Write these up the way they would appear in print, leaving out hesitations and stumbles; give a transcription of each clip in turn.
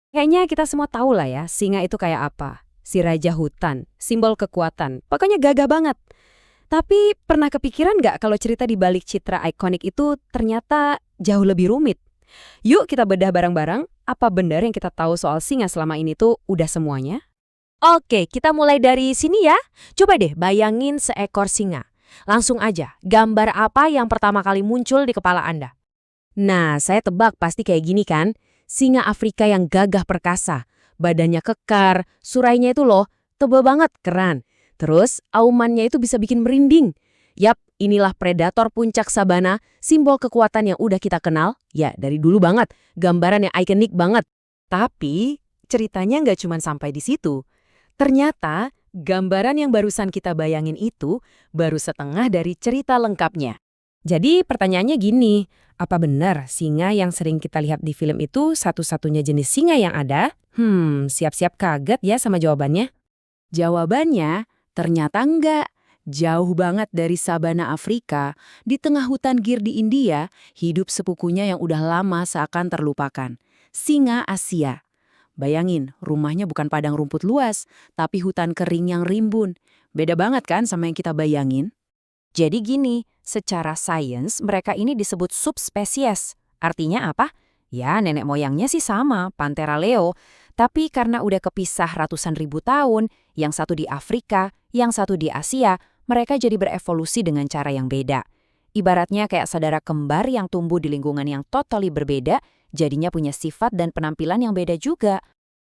Kayaknya kita semua tahu lah ya, singa itu kayak apa. Si raja hutan, simbol kekuatan. Pokoknya gagah banget. Tapi pernah kepikiran nggak kalau cerita di balik citra ikonik itu ternyata jauh lebih rumit? Yuk kita bedah bareng-bareng, apa benar yang kita tahu soal singa selama ini tuh udah semuanya? Oke, kita mulai dari sini ya. Coba deh bayangin seekor singa. Langsung aja, gambar apa yang pertama kali muncul di kepala Anda? Nah, saya tebak pasti kayak gini kan. Singa Afrika yang gagah perkasa. Badannya kekar, surainya itu loh, tebal banget, keren. Terus, aumannya itu bisa bikin merinding. Yap, inilah predator puncak sabana, simbol kekuatan yang udah kita kenal. Ya, dari dulu banget, gambaran yang ikonik banget. Tapi, ceritanya nggak cuma sampai di situ. Ternyata, gambaran yang barusan kita bayangin itu baru setengah dari cerita lengkapnya. Jadi pertanyaannya gini, apa benar singa yang sering kita lihat di film itu satu-satunya jenis singa yang ada? Siap-siap kaget ya sama jawabannya. Jawabannya, ternyata enggak. Jauh banget dari sabana Afrika, di tengah hutan gir di India, hidup sepupunya yang udah lama seakan terlupakan. Singa Asia. Bayangin, rumahnya bukan padang rumput luas, tapi hutan kering yang rimbun. Beda banget kan sama yang kita bayangin? Jadi gini, secara sains mereka ini disebut subspesies. Artinya apa? Ya, nenek moyangnya sih sama, Panthera leo. Tapi karena udah kepisah ratusan ribu tahun, yang satu di Afrika, yang satu di Asia, mereka jadi berevolusi dengan cara yang beda. Ibaratnya kayak saudara kembar yang tumbuh di lingkungan yang totally berbeda, jadinya punya sifat dan penampilan yang beda juga.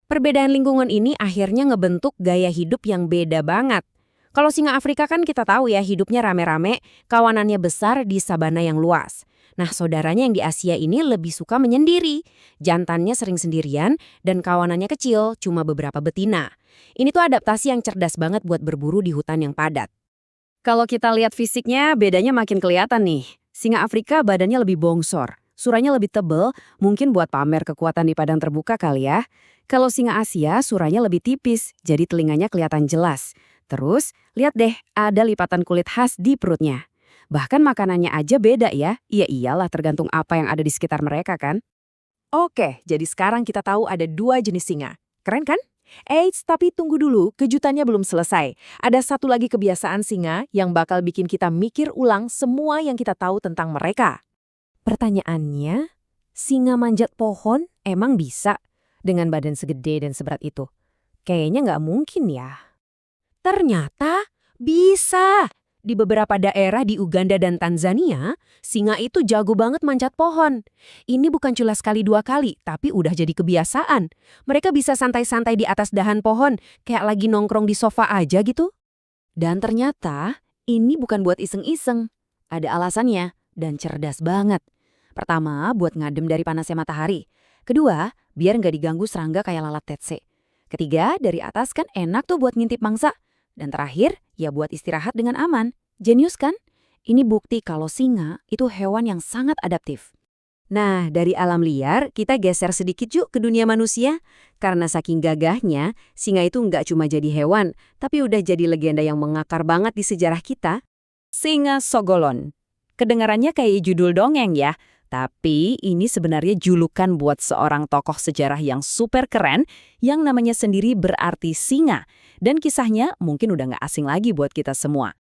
Perbedaan lingkungan ini akhirnya ngebentuk gaya hidup yang beda banget. Kalau singa Afrika kan kita tahu ya hidupnya rame-rame, kawanannya besar di sabana yang luas. Nah, saudaranya yang di Asia ini lebih suka menyendiri. Jantannya sering sendirian dan kawanannya kecil, cuma beberapa betina. Ini tuh adaptasi yang cerdas banget buat berburu di hutan yang padat. Kalau kita lihat fisiknya, bedanya makin kelihatan nih. Singa Afrika badannya lebih bongsor, suranya lebih tebel, mungkin buat pamer kekuatan di padang terbuka kali ya. Kalau singa Asia, suranya lebih tipis, jadi telinganya kelihatan jelas. Terus, lihat deh, ada lipatan kulit khas di perutnya. Bahkan makanannya aja beda ya. Iya iyalah tergantung apa yang ada di sekitar mereka kan. Oke, jadi sekarang kita tahu ada dua jenis singa. Keren kan? Eits, tapi tunggu dulu, kejutannya belum selesai. Ada satu lagi kebiasaan singa yang bakal bikin kita mikir ulang semua yang kita tahu tentang mereka. Pertanyaannya, singa manjat pohon emang bisa dengan badan segede dan seberat itu? Kayaknya nggak mungkin ya. Ternyata bisa. Di beberapa daerah di Uganda dan Tanzania, singa itu jago banget manjat pohon. Ini bukan cuma sekali dua kali, tapi udah jadi kebiasaan. Mereka bisa santai-santai di atas dahan pohon, kayak lagi nongkrong di sofa aja gitu. Dan ternyata, ini bukan buat iseng-iseng. Ada alasannya, dan cerdas banget. Pertama, buat ngadem dari panasnya matahari. Kedua, biar nggak diganggu serangga kayak lalat tetse. Ketiga, dari atas kan enak tuh buat ngintip mangsa. Dan terakhir, ya buat istirahat dengan aman. Jenius kan? Ini bukti kalau singa itu hewan yang sangat adaptif. Nah, dari alam liar, kita geser sedikit yuk ke dunia manusia. Karena saking gagahnya, singa itu nggak cuma jadi hewan, tapi udah jadi legenda yang mengakar banget di sejarah kita. Singa Sogolon. Kedengarannya kayak judul dongeng ya, tapi ini sebenarnya julukan buat seorang tokoh sejarah yang super keren yang namanya sendiri berarti singa. Dan kisahnya mungkin udah nggak asing lagi buat kita semua.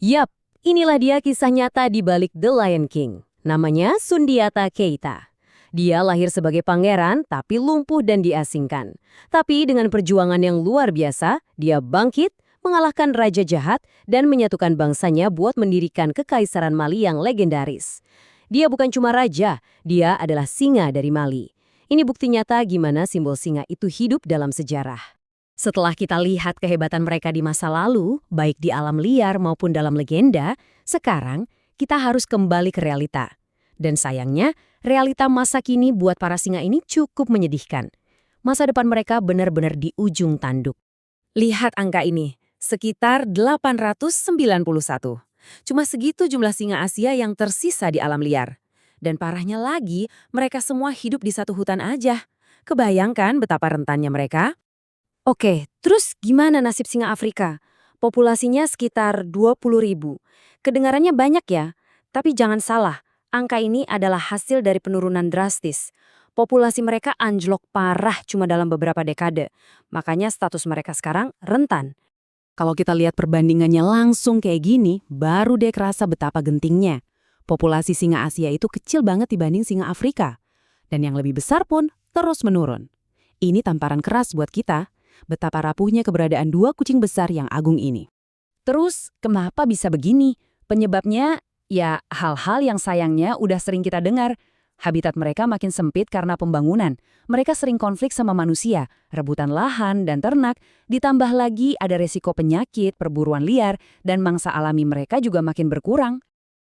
Yap, inilah dia kisah nyata di balik The Lion King. Namanya Sundiata Keita. Dia lahir sebagai pangeran tapi lumpuh dan diasingkan. Tapi dengan perjuangan yang luar biasa, dia bangkit, mengalahkan raja jahat, dan menyatukan bangsanya buat mendirikan kekaisaran Mali yang legendaris. Dia bukan cuma raja, dia adalah singa dari Mali. Ini bukti nyata gimana simbol singa itu hidup dalam sejarah. Setelah kita lihat kehebatan mereka di masa lalu, baik di alam liar maupun dalam legenda, sekarang kita harus kembali ke realita. Dan sayangnya, realita masa kini buat para singa ini cukup menyedihkan. Masa depan mereka benar-benar di ujung tanduk. Lihat angka ini, sekitar 891. Cuma segitu jumlah singa Asia yang tersisa di alam liar. Dan parahnya lagi, mereka semua hidup di satu hutan aja. Kebayangkan betapa rentannya mereka? Oke, terus gimana nasib singa Afrika? Populasinya sekitar 20.000. Kedengarannya banyak ya, tapi jangan salah, angka ini adalah hasil dari penurunan drastis. Populasi mereka anjlok parah cuma dalam beberapa dekade. Makanya status mereka sekarang rentan. Kalau kita lihat perbandingannya langsung kayak gini, baru deh kerasa betapa gentingnya. Populasi singa Asia itu kecil banget dibanding singa Afrika. Dan yang lebih besar pun terus menurun. Ini tamparan keras buat kita, betapa rapuhnya keberadaan dua kucing besar yang agung ini. Terus, kenapa bisa begini? Penyebabnya, ya hal-hal yang sayangnya udah sering kita dengar. Habitat mereka makin sempit karena pembangunan. Mereka sering konflik sama manusia, rebutan lahan dan ternak, ditambah lagi ada resiko penyakit, perburuan liar, dan mangsa alami mereka juga makin berkurang.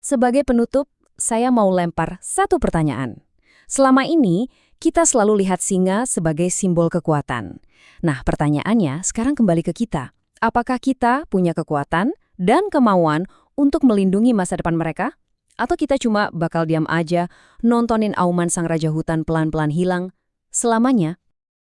Sebagai penutup, saya mau lempar satu pertanyaan. Selama ini, kita selalu lihat singa sebagai simbol kekuatan. Nah, pertanyaannya sekarang kembali ke kita. Apakah kita punya kekuatan dan kemauan untuk melindungi masa depan mereka? Atau kita cuma bakal diam aja, nontonin auman sang raja hutan pelan-pelan hilang selamanya?